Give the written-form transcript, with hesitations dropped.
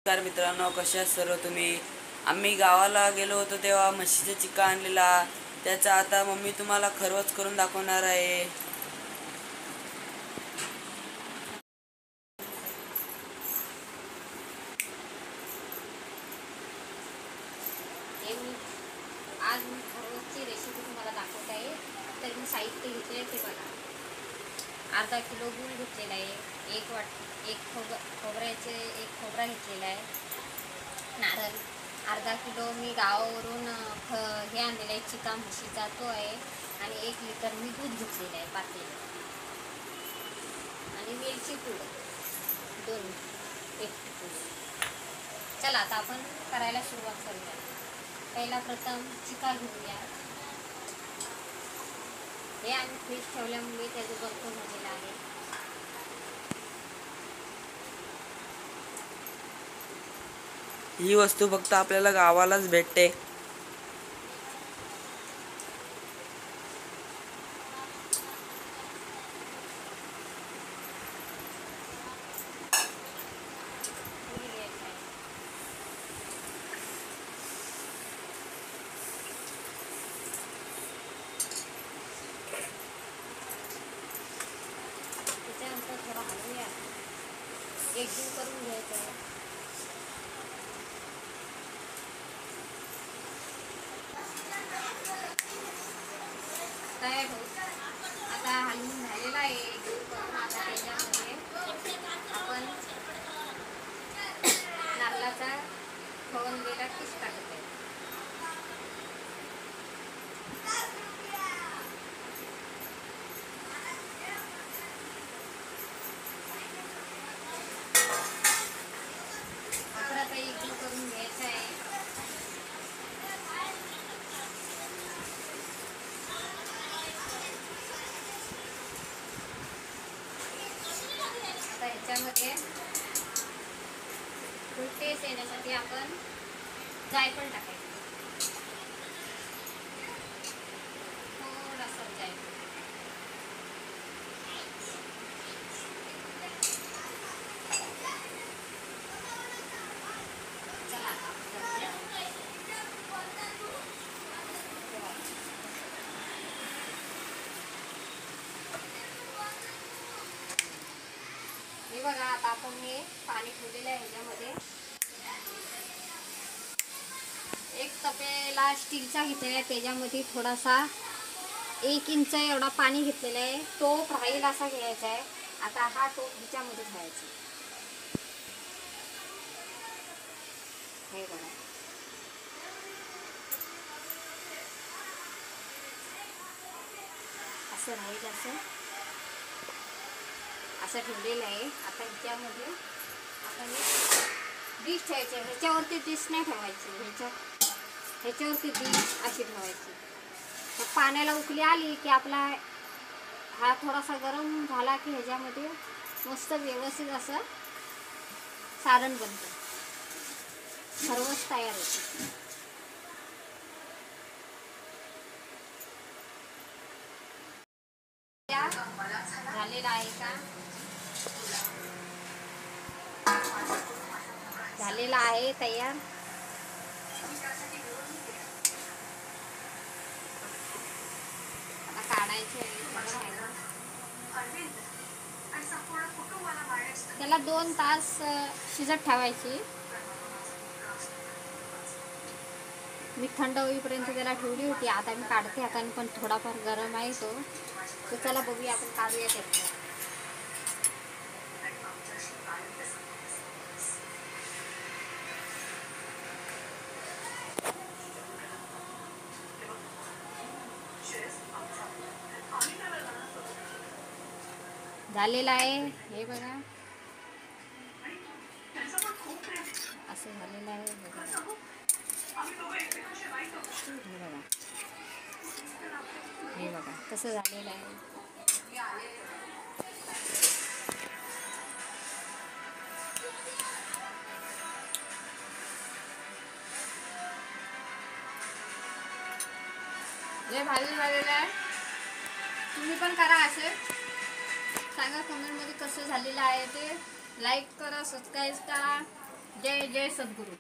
नमस्कार मित्रांनो, कशा आहात सर्व तुम्ही? आम्ही गावाला गेलो होतो तेव्हा म्हशीचा चिक्का आणलेला. त्याचा आता मम्मी तुम्हाला खरवच करून दाखवणार आहे. आज मी खरवसची रेसिपी तुम्हाला दाखवत आहे. तर मी साहित्य घेतले ते बघा. अर्धा किलो गूळ घेतलेला आहे, एक खोबऱ्याचे एक खोबरा घेतलेला आहे, नारळ अर्धा किलो मी गावावरून हे आणलेलं आहे चिका म्हशीचा तो आहे, आणि 1 लिटर मी दूध घेतलेलं आहे पातेलं, आणि वेलची पूड 2 टीस्पून. चला आता आपण करायला सुरुवात करूया. पहिला प्रथम चिका घेऊया. हे आम्ही फ्रीज ठेवल्यामुळे त्याचं बर्फ झालेला आहे. ही वस्तू फक्त आपल्याला गावालाच भेटते. त्याच्यानंतर थोडा हलवूया, एकजीव करून घ्यायचं आहे. तयार होत आता हलवून झालेला आहे एकजीव करून. आता त्याच्यामध्ये आपण नारळाचा खवणलेला किस टाकत आहे. आपण आता एकजीव करून घ्यायचं आहे. आता ह्याच्यामध्ये फुल टेस्ट येण्यासाठी आपण जायफळ टाकायचं, थोडासा जायफळ. चला हे बघा. आता आपण हे पाणी ठेवलेलं आहे. ह्याच्यामध्ये एक तपेला स्टीलचा घेतलेला आहे, त्याच्यामध्ये थोडासा 1 इंच एवढा पाणी घेतलेला आहे. टोप राहील असा घ्यायचा आहे. आता हा टोप ह्याच्यामध्ये ठेवायचा. हे बघा, असं राहील, असं ठेवलेलं आहे. आता ह्याच्यामध्ये आपण डिश ठेवायची. ह्याच्यावरती डिश नाही ठेवायची, ह्याच्यावरती डिश अशी ठेवायची. तर पाण्याला उकळी आली की आपला हा थोडासा गरम झाला की ह्याच्यामध्ये मस्त व्यवस्थित असं सारण बनतं, खरवस तयार होते. झालेला आहे का? झालेला आहे तयार. आता काढायचं आहे. त्याला 2 तास शिजत ठेवायची. मी थंड होईपर्यंत त्याला ठेवली होती. आता मी काढते हाताने, पण थोडाफार गरम आहे तो. तर चला बघूया, आपण काढूया त्यातलं. झालेला आहे हे बघा, असं झालेलं आहे बघा. हे बघा कसं झालेलं आहे. लय भारी झालेलं आहे. तुम्ही पण करा असे. सांगा कमेंटमध्ये कसं झालेलं आहे ते. लाईक करा, सबस्क्राईब करा. जय जय सद्गुरू.